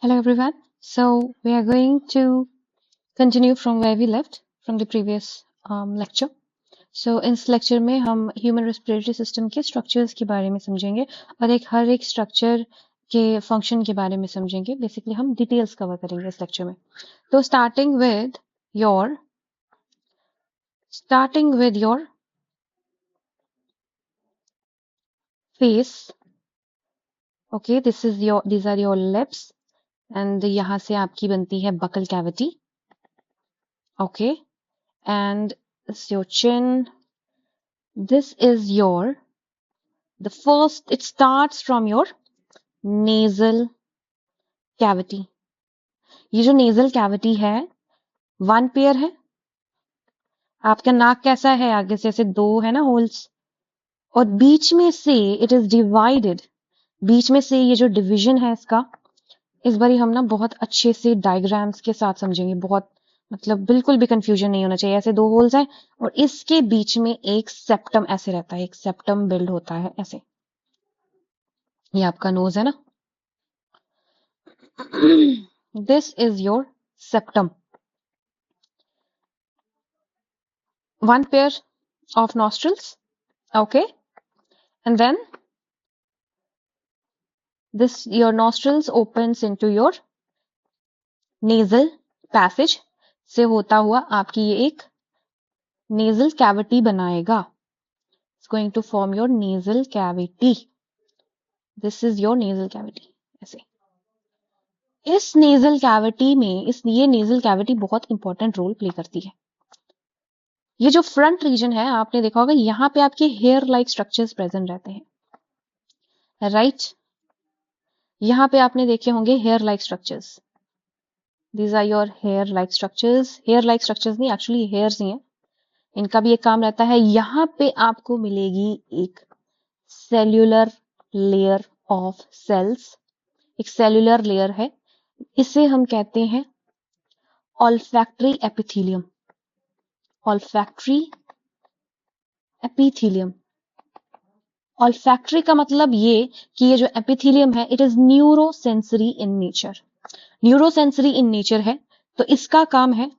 Hello everyone. So we are going to continue from where we left from the previous lecture. So इस lecture में हम human respiratory system के structures के बारे में समझेंगे और हर एक structure के function के बारे में समझेंगे. Basically हम details cover करेंगे इस lecture में. तो starting with your face. Okay, these are your lips and यहाँ से आपकी बनती है buccal cavity. Okay, and this is your chin. This is it starts from your nasal cavity. ये जो nasal cavity है, one pair है. आपका नाक कैसा है? आगे से ऐसे दो है ना holes. और बीच में से it is divided. बीच में से ये जो division है इसका, इस बारी हम ना बहुत अच्छे से diagrams के साथ समझेंगे. बहुत मतलब बिल्कुल भी confusion नहीं होना चाहिए. ऐसे दो holes हैं और इसके बीच में एक septum ऐसे रहता है. एक septum build होता है ऐसे. ये आपका nose है ना? This is your septum. One pair of nostrils. Okay. And then your nostrils opens into your nasal passage से होता हुआ आपकी ये एक nasal cavity बनाएगा. It's going to form your nasal cavity. This is your nasal cavity. ऐसे. इस nasal cavity में ये nasal cavity बहुत important role play करती है. ये जो front region है आपने देखा होगा यहाँ पे आपके hair like structures present रहते हैं. Right? यहाँ पे आपने देखे होंगे hair like structures. These are your hair like structures. Hair like structures नहीं actually hairs ही हैं. इनका भी एक काम रहता है. यहाँ पे आपको मिलेगी एक cellular layer of cells. एक cellular layer है. इसे हम कहते हैं olfactory epithelium. Olfactory epithelium. Olfactory का मतलब ये कि ये जो epithelium है it is neurosensory in nature. Neurosensory in nature है तो इसका काम है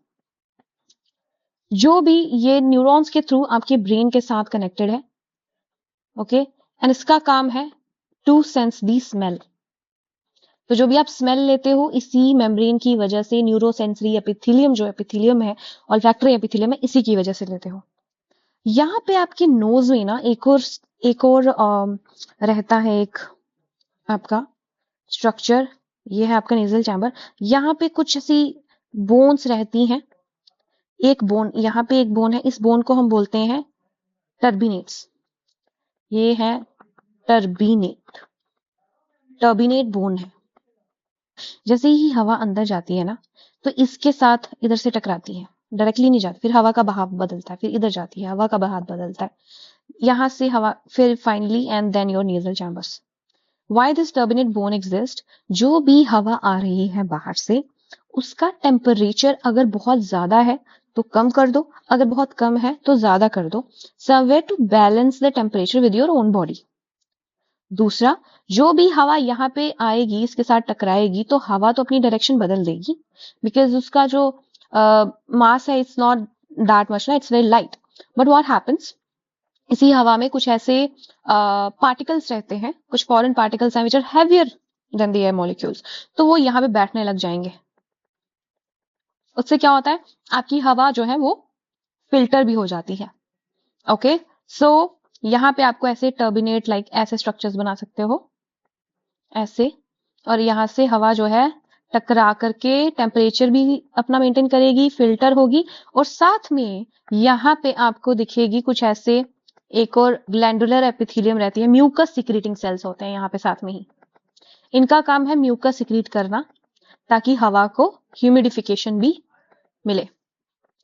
जो भी ये न्यूरॉन्स के थ्रू आपके ब्रेन के साथ कनेक्टेड है. ओके एंड इसका काम है टू सेंस दी स्मेल. तो जो भी आप स्मेल लेते हो इसी मेम्ब्रेन की वजह से न्यूरोसेंसरी एपिथेलियम जो एपिथेलियम है ऑल्फैक्टरी एपिथेलियम है इसी की वजह से लेते हो. यहाँ पे आपके नोज में ना एक और रहता है एक आपका स्ट्रक्चर. ये है आपका नेजल चैम्बर. यहाँ पे कुछ ऐसी बोन्स रहती हैं. एक बोन यहाँ पे एक बोन है. इस बोन को हम बोलते हैं टर्बिनेट्स. ये है टर्बिनेट बोन है. जैसे ही हवा अंदर जाती है ना तो इसके साथ इधर से टकराती है. डायरेक्टली नहीं जाती. फिर हवा का बहाव बदलता है. फिर इधर जाती है. हवा का बहाव बदलता है. यहाँ से हवा फिर finally and then your nasal chambers. Why this turbinate bone exist? जो भी हवा आ रही है बाहर से उसका टेम्परेचर अगर बहुत ज्यादा है तो कम कर दो. अगर बहुत कम है तो ज्यादा कर दो. Somewhere to balance the temperature with your own body. दूसरा जो भी हवा यहाँ पे आएगी इसके साथ टकराएगी तो हवा तो अपनी डायरेक्शन बदल देगी बिकॉज उसका जो मास है इट्स नॉट दैट मच ना. It's very light. But what happens इसी हवा में कुछ ऐसे पार्टिकल्स रहते हैं. कुछ फॉरेन पार्टिकल्स हैं which are heavier than the air molecules. तो वो यहाँ पे बैठने लग जाएंगे. उससे क्या होता है आपकी हवा जो है वो फिल्टर भी हो जाती है. ओके सो यहाँ पे आपको ऐसे टर्बिनेट लाइक ऐसे स्ट्रक्चर्स बना सकते हो ऐसे. और यहाँ से हवा जो है टकरा करके टेम्परेचर भी अपना मेंटेन करेगी. फिल्टर होगी और साथ में यहाँ पे आपको दिखेगी कुछ ऐसे एक और ग्लैंडुलर एपिथेलियम रहती है. म्यूकस सिक्रीटिंग सेल्स होते हैं यहाँ पे साथ में ही. इनका काम है म्यूकस सिक्रीट करना ताकि हवा को ह्यूमिडिफिकेशन भी मिले.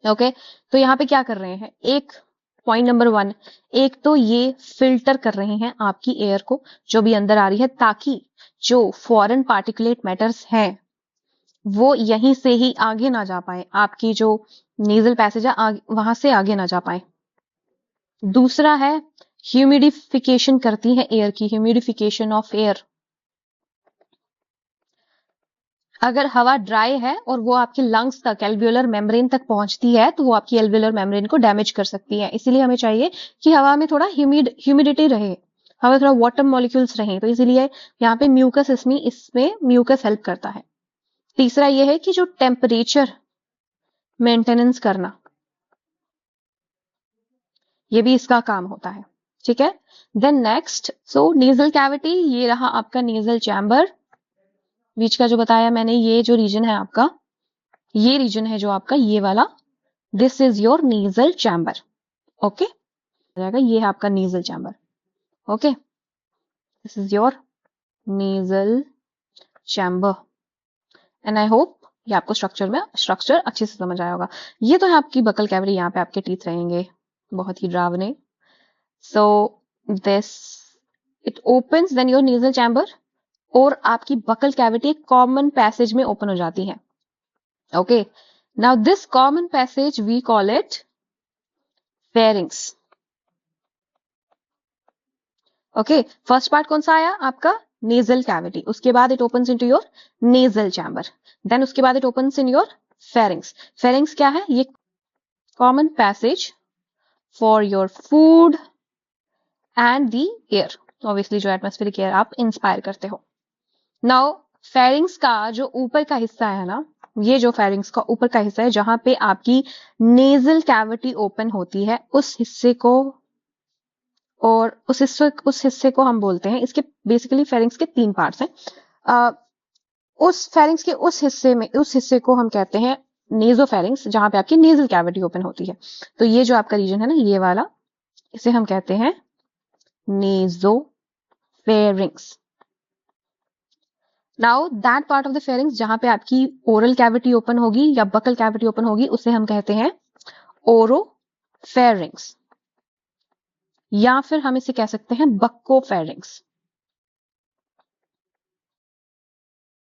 ओके तो यहाँ पे क्या कर रहे हैं एक पॉइंट नंबर 1 एक तो ये फिल्टर कर रहे हैं आपकी एयर को जो भी अंदर आ रही है ताकि जो फॉरेन पार्टिकुलेट मैटर्स हैं वो यहीं से ही आगे ना जा पाए. आपकी जो नेजल पैसेज है वहां से आगे ना जा पाए. दूसरा है ह्यूमिडिफिकेशन करती है एयर की. Humidification of air. अगर हवा ड्राई है और वो आपके लंग्स तक, एल्वियोलर मेम्ब्रेन तक पहुंचती है, तो वो आपकी एल्वियोलर मेम्ब्रेन को डैमेज कर सकती है। इसीलिए हमें चाहिए कि हवा में थोड़ा ह्यूमिडिटी रहे, हवा में थोड़ा वाटर मॉलिक्यूल्स रहें। तो इसीलिए यहाँ पे म्यूकस, इसमें म्यूकस हेल्प करता है। तीसरा ये है कि जो टेम्परेचर मेंटेनेंस करना, ये भी इसका काम होता है। ठीक है। देन नेक्स्ट, सो नेजल कैविटी, ये रहा आपका नेजल चैम्बर। बीच का जो बताया मैंने, ये जो रीजन है आपका, ये रीजन है जो आपका ये वाला, this is your nasal chamber. Okay, ये है आपका nasal chamber. Okay, this is your nasal chamber and I hope ये आपको स्ट्रक्चर अच्छे से समझ आया होगा। ये तो है आपकी बकल कैविटी, यहाँ पे आपके टीथ रहेंगे बहुत ही डरावने। So this, it opens then your nasal chamber, और आपकी बकल कैविटी एक कॉमन पैसेज में ओपन हो जाती है। Okay, now this common passage we call it pharynx. Okay, first part कौन सा आया आपका, नेजल कैविटी, उसके बाद it opens into your nasal chamber, then उसके बाद it opens in your pharynx. Pharynx क्या है, ये common passage for your food and the air, obviously जो एटमॉस्फेरिक एयर आप इंस्पायर करते हो। नाउ फेरिंग्स का जो ऊपर का हिस्सा है ना, ये जो फेरिंग्स का ऊपर का हिस्सा है, जहां पे आपकी नेजल कैविटी ओपन होती है, उस हिस्से को, और उस हिस्से को हम बोलते हैं, इसके बेसिकली फेरिंग्स के 3 पार्ट्स हैं। उस फेरिंग्स के उस हिस्से को हम कहते हैं नेजोफेरिंग्स, जहां पे आपकी नेजल कैविटी ओपन होती है। तो ये जो आपका रीजन है ना, ये वाला, इसे हम कहते हैं nasopharynx. Now that part of the pharynx जहां पे आपकी ओरल कैविटी ओपन होगी या बकल कैविटी ओपन होगी, उसे हम कहते हैं ओरोफेरिंग्स, या फिर हम इसे कह सकते हैं बक्कोफेरिंग्स।